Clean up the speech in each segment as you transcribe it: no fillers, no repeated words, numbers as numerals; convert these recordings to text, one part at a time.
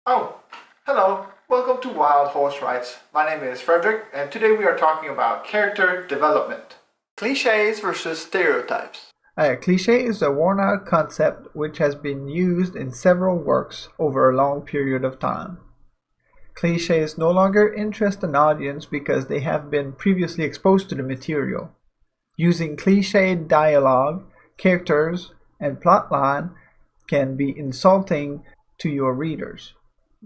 Oh, hello. Welcome to Wild Horse Rides. My name is Frederick, and today we are talking about character development. Cliches versus stereotypes. A cliché is a worn-out concept which has been used in several works over a long period of time. Clichés no longer interest an audience because they have been previously exposed to the material. Using cliché dialogue, characters, and plotline can be insulting to your readers.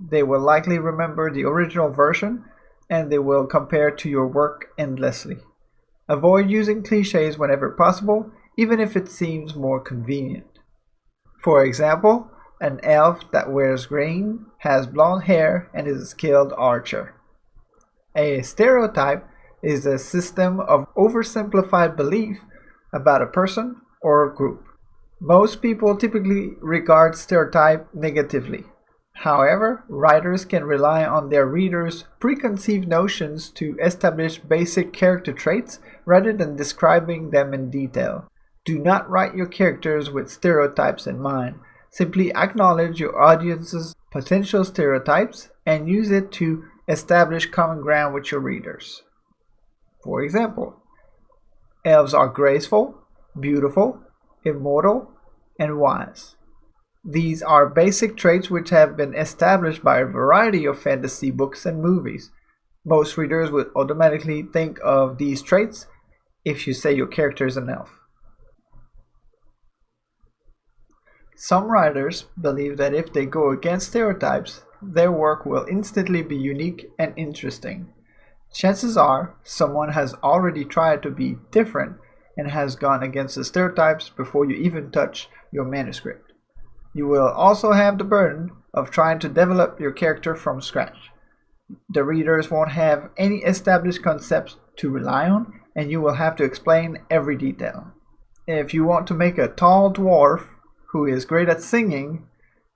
They will likely remember the original version and they will compare to your work endlessly. Avoid using clichés whenever possible, even if it seems more convenient. For example, an elf that wears green, has blonde hair, and is a skilled archer. A stereotype is a system of oversimplified belief about a person or a group. Most people typically regard stereotype negatively. However, writers can rely on their readers' preconceived notions to establish basic character traits rather than describing them in detail. Do not write your characters with stereotypes in mind. Simply acknowledge your audience's potential stereotypes and use it to establish common ground with your readers. For example, elves are graceful, beautiful, immortal, and wise. These are basic traits which have been established by a variety of fantasy books and movies. Most readers would automatically think of these traits if you say your character is an elf. Some writers believe that if they go against stereotypes, their work will instantly be unique and interesting. Chances are someone has already tried to be different and has gone against the stereotypes before you even touch your manuscript. You will also have the burden of trying to develop your character from scratch. The readers won't have any established concepts to rely on, and you will have to explain every detail. If you want to make a tall dwarf who is great at singing,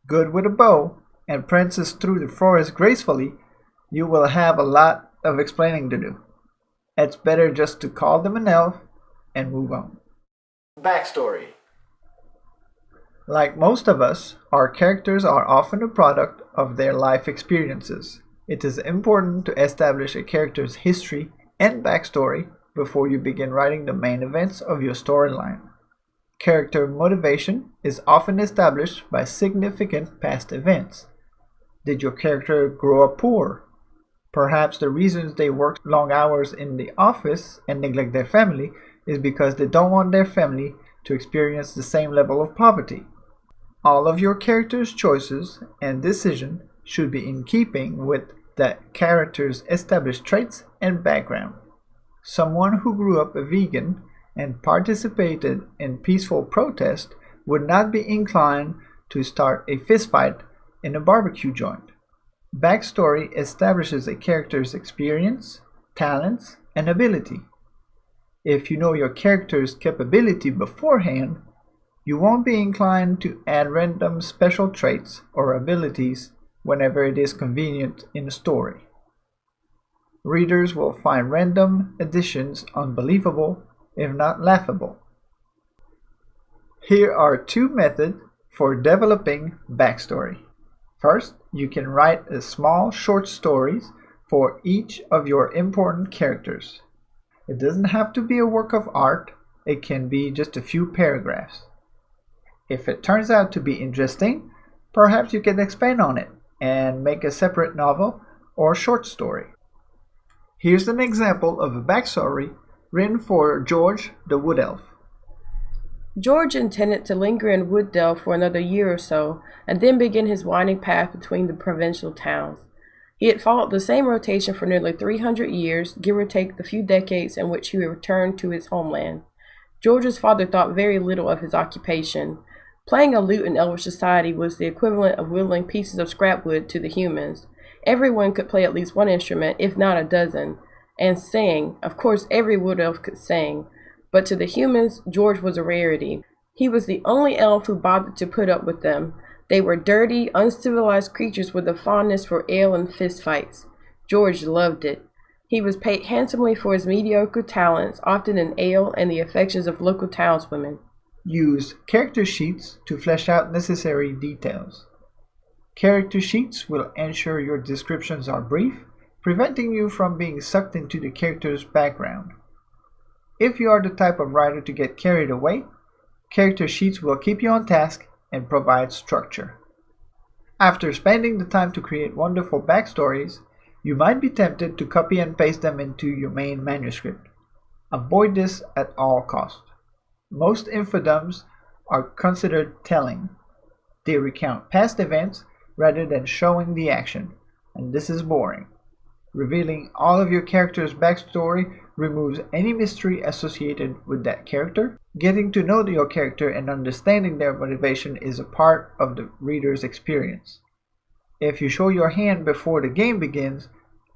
good with a bow, and prances through the forest gracefully, you will have a lot of explaining to do. It's better just to call them an elf and move on. Backstory. Like most of us, our characters are often a product of their life experiences. It is important to establish a character's history and backstory before you begin writing the main events of your storyline. Character motivation is often established by significant past events. Did your character grow up poor? Perhaps the reasons they work long hours in the office and neglect their family is because they don't want their family to experience the same level of poverty. All of your character's choices and decisions should be in keeping with the character's established traits and background. Someone who grew up a vegan and participated in peaceful protest would not be inclined to start a fistfight in a barbecue joint. Backstory establishes a character's experience, talents, and ability. If you know your character's capability beforehand, you won't be inclined to add random special traits or abilities whenever it is convenient in a story. Readers will find random additions unbelievable, if not laughable. Here are two methods for developing backstory. First, you can write a small short stories for each of your important characters. It doesn't have to be a work of art, it can be just a few paragraphs. If it turns out to be interesting, perhaps you can expand on it and make a separate novel or short story. Here's an example of a backstory written for George the Wood Elf. George intended to linger in Wooddale for another year or so, and then begin his winding path between the provincial towns. He had followed the same rotation for nearly 300 years, give or take the few decades in which he returned to his homeland. George's father thought very little of his occupation. Playing a lute in Elvish society was the equivalent of whittling pieces of scrap wood to the humans. Everyone could play at least one instrument, if not a dozen, and sing. Of course, every wood elf could sing, but to the humans, George was a rarity. He was the only elf who bothered to put up with them. They were dirty, uncivilized creatures with a fondness for ale and fistfights. George loved it. He was paid handsomely for his mediocre talents, often in ale and the affections of local townswomen. Use character sheets to flesh out necessary details. Character sheets will ensure your descriptions are brief, preventing you from being sucked into the character's background. If you are the type of writer to get carried away, character sheets will keep you on task and provide structure. After spending the time to create wonderful backstories, you might be tempted to copy and paste them into your main manuscript. Avoid this at all costs. Most infodumps are considered telling. They recount past events rather than showing the action, and this is boring. Revealing all of your character's backstory removes any mystery associated with that character. Getting to know your character and understanding their motivation is a part of the reader's experience. If you show your hand before the game begins,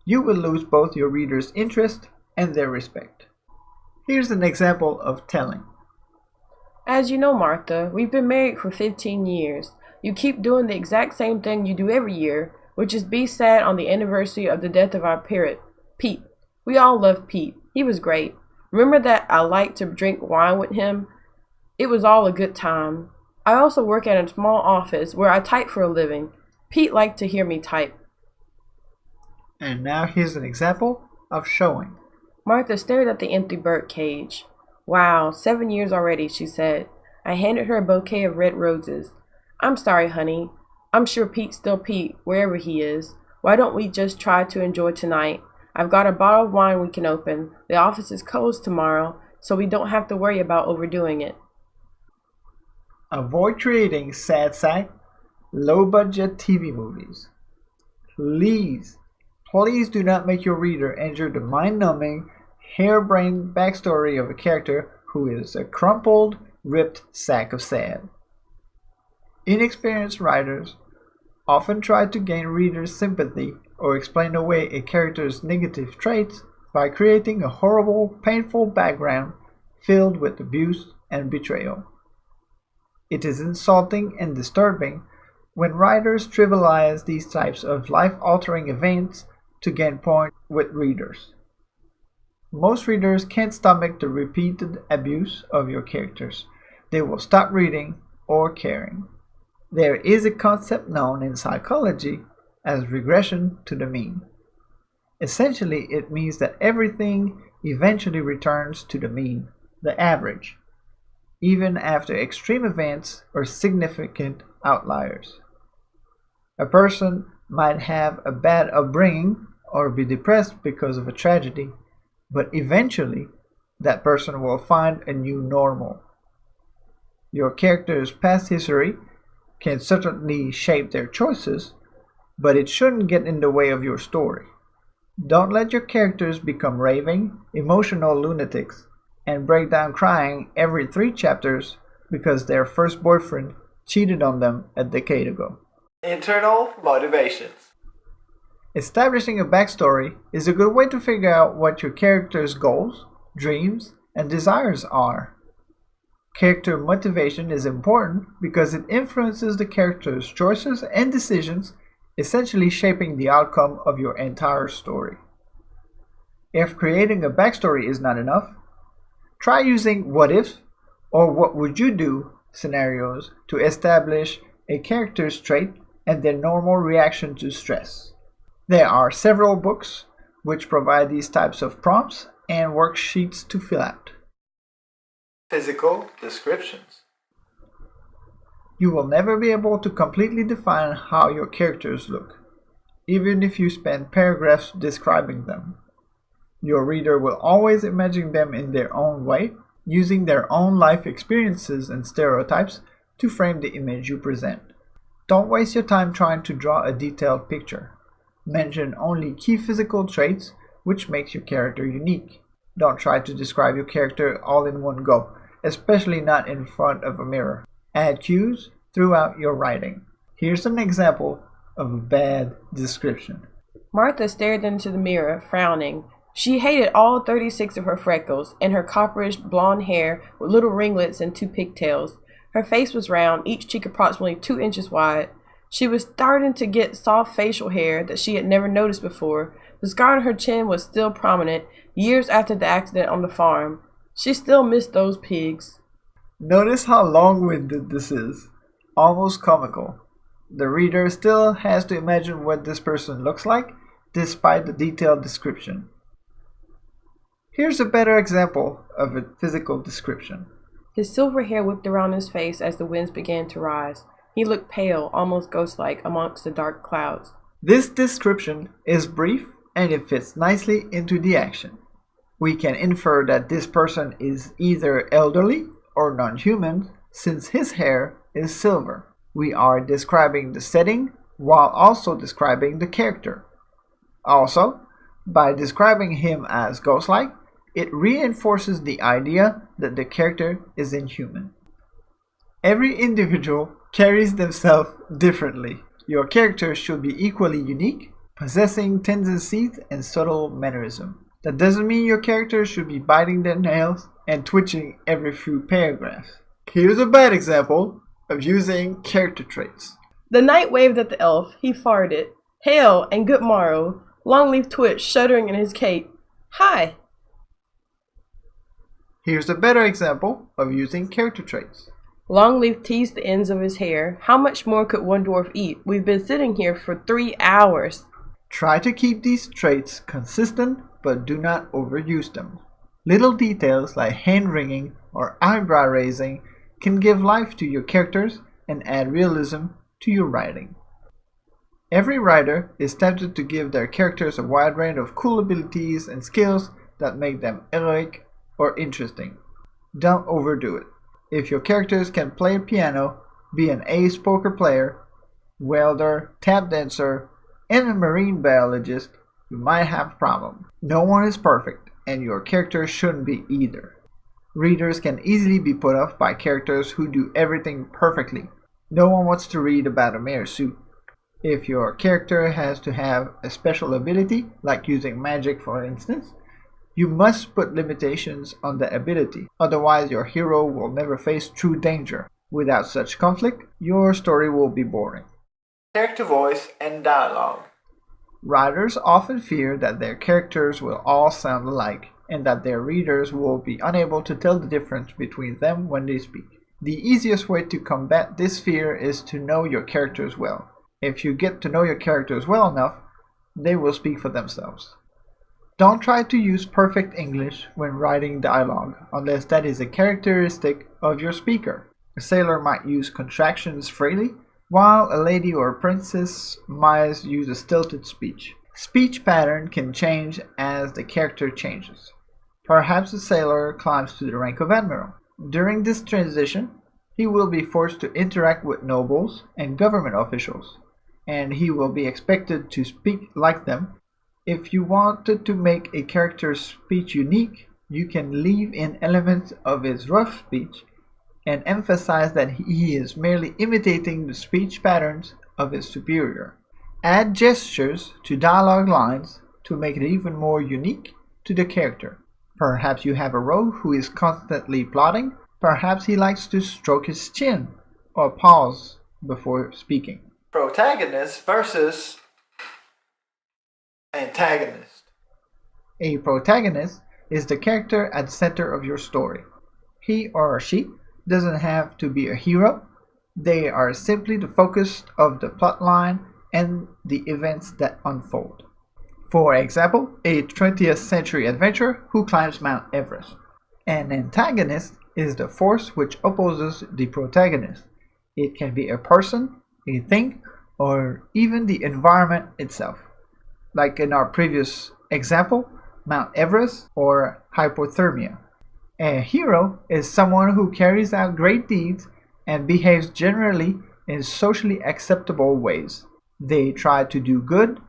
you will lose both your reader's interest and their respect. Here's an example of telling. As you know, Martha, we've been married for 15 years. You keep doing the exact same thing you do every year, which is be sad on the anniversary of the death of our parrot, Pete. We all loved Pete. He was great. Remember that I liked to drink wine with him? It was all a good time. I also work at a small office where I type for a living. Pete liked to hear me type. And now here's an example of showing. Martha stared at the empty bird cage. Wow, 7 years already, she said. I handed her a bouquet of red roses. I'm sorry, honey. I'm sure Pete's still Pete, wherever he is. Why don't we just try to enjoy tonight? I've got a bottle of wine we can open. The office is closed tomorrow, so we don't have to worry about overdoing it. Avoid creating sad sack, low-budget TV movies. Please do not make your reader endure the mind-numbing, harebrained backstory of a character who is a crumpled, ripped sack of sad. Inexperienced writers often try to gain readers' sympathy or explain away a character's negative traits by creating a horrible, painful background filled with abuse and betrayal. It is insulting and disturbing when writers trivialize these types of life-altering events to gain points with readers. Most readers can't stomach the repeated abuse of your characters. They will stop reading or caring. There is a concept known in psychology as regression to the mean. Essentially, it means that everything eventually returns to the mean, the average, even after extreme events or significant outliers. A person might have a bad upbringing or be depressed because of a tragedy, but eventually that person will find a new normal. Your character's past history can certainly shape their choices, but it shouldn't get in the way of your story. Don't let your characters become raving, emotional lunatics and break down crying every 3 chapters because their first boyfriend cheated on them a decade ago. Internal motivations. Establishing a backstory is a good way to figure out what your character's goals, dreams, and desires are. Character motivation is important because it influences the character's choices and decisions, essentially shaping the outcome of your entire story. If creating a backstory is not enough, try using what if or what would you do scenarios to establish a character's trait and their normal reaction to stress. There are several books which provide these types of prompts and worksheets to fill out. Physical descriptions. You will never be able to completely define how your characters look, even if you spend paragraphs describing them. Your reader will always imagine them in their own way, using their own life experiences and stereotypes to frame the image you present. Don't waste your time trying to draw a detailed picture. Mention only key physical traits which makes your character unique. Don't try to describe your character all in one go, especially not in front of a mirror. Add cues throughout your writing. Here's an example of a bad description. Martha stared into the mirror, frowning. She hated all 36 of her freckles and her copperish blonde hair with little ringlets and 2 pigtails. Her face was round, each cheek approximately 2 inches wide. She was starting to get soft facial hair that she had never noticed before. The scar on her chin was still prominent, years after the accident on the farm. She still missed those pigs. Notice how long-winded this is, almost comical. The reader still has to imagine what this person looks like, despite the detailed description. Here's a better example of a physical description. His silver hair whipped around his face as the winds began to rise. He looked pale, almost ghost-like, amongst the dark clouds. This description is brief and it fits nicely into the action. We can infer that this person is either elderly or non-human since his hair is silver. We are describing the setting while also describing the character. Also, by describing him as ghost-like, it reinforces the idea that the character is inhuman. Every individual carries themselves differently. Your character should be equally unique, possessing tendencies and subtle mannerism. That doesn't mean your character should be biting their nails and twitching every few paragraphs. Here's a bad example of using character traits. The knight waved at the elf. He farted. Hail and good morrow. Longleaf twitched, shuddering in his cape. Hi. Here's a better example of using character traits. Longleaf teased the ends of his hair. How much more could one dwarf eat? We've been sitting here for 3 hours. Try to keep these traits consistent, but do not overuse them. Little details like hand-wringing or eyebrow raising can give life to your characters and add realism to your writing. Every writer is tempted to give their characters a wide range of cool abilities and skills that make them heroic or interesting. Don't overdo it. If your characters can play piano, be an ace poker player, welder, tap dancer, and a marine biologist, you might have a problem. No one is perfect, and your character shouldn't be either. Readers can easily be put off by characters who do everything perfectly. No one wants to read about a mere suit. If your character has to have a special ability, like using magic for instance, you must put limitations on the ability, otherwise your hero will never face true danger. Without such conflict, your story will be boring. Character voice and dialogue. Writers often fear that their characters will all sound alike, and that their readers will be unable to tell the difference between them when they speak. The easiest way to combat this fear is to know your characters well. If you get to know your characters well enough, they will speak for themselves. Don't try to use perfect English when writing dialogue, unless that is a characteristic of your speaker. A sailor might use contractions freely, while a lady or a princess might use a stilted speech. Speech pattern can change as the character changes. Perhaps a sailor climbs to the rank of admiral. During this transition, he will be forced to interact with nobles and government officials, and he will be expected to speak like them. If you wanted to make a character's speech unique, you can leave in elements of his rough speech and emphasize that he is merely imitating the speech patterns of his superior. Add gestures to dialogue lines to make it even more unique to the character. Perhaps you have a rogue who is constantly plotting. Perhaps he likes to stroke his chin or pause before speaking. Protagonist versus Antagonist. A protagonist is the character at the center of your story. He or she doesn't have to be a hero. They are simply the focus of the plotline and the events that unfold. For example, a 20th century adventurer who climbs Mount Everest. An antagonist is the force which opposes the protagonist. It can be a person, a thing, or even the environment itself. Like in our previous example, Mount Everest or hypothermia. A hero is someone who carries out great deeds and behaves generally in socially acceptable ways. They try to do good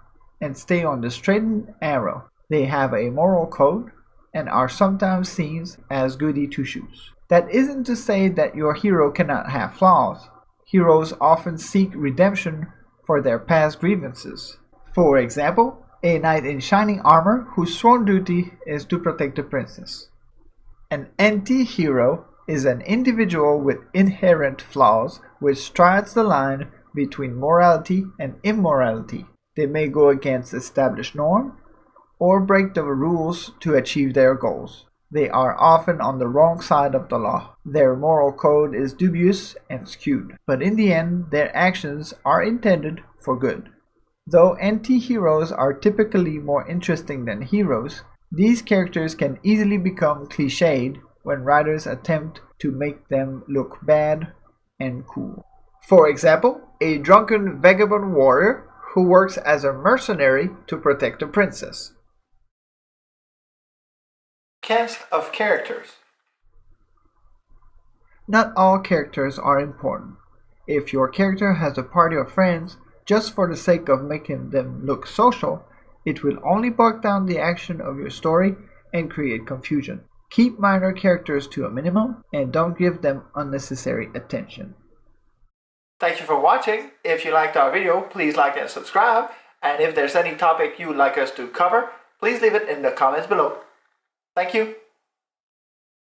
and stay on the straight and narrow. They have a moral code and are sometimes seen as goody two-shoes. That isn't to say that your hero cannot have flaws. Heroes often seek redemption for their past grievances. For example, a knight in shining armor whose sworn duty is to protect the princess. An anti-hero is an individual with inherent flaws which straddles the line between morality and immorality. They may go against established norms or break the rules to achieve their goals. They are often on the wrong side of the law. Their moral code is dubious and skewed, but in the end, their actions are intended for good. Though anti-heroes are typically more interesting than heroes, these characters can easily become cliched when writers attempt to make them look bad and cool. For example, a drunken vagabond warrior who works as a mercenary to protect a princess. Cast of characters. Not all characters are important. If your character has a party of friends, just for the sake of making them look social, it will only bog down the action of your story and create confusion. Keep minor characters to a minimum and don't give them unnecessary attention. Thank you for watching. If you liked our video, please like and subscribe. And if there's any topic you would like us to cover, please leave it in the comments below. Thank you.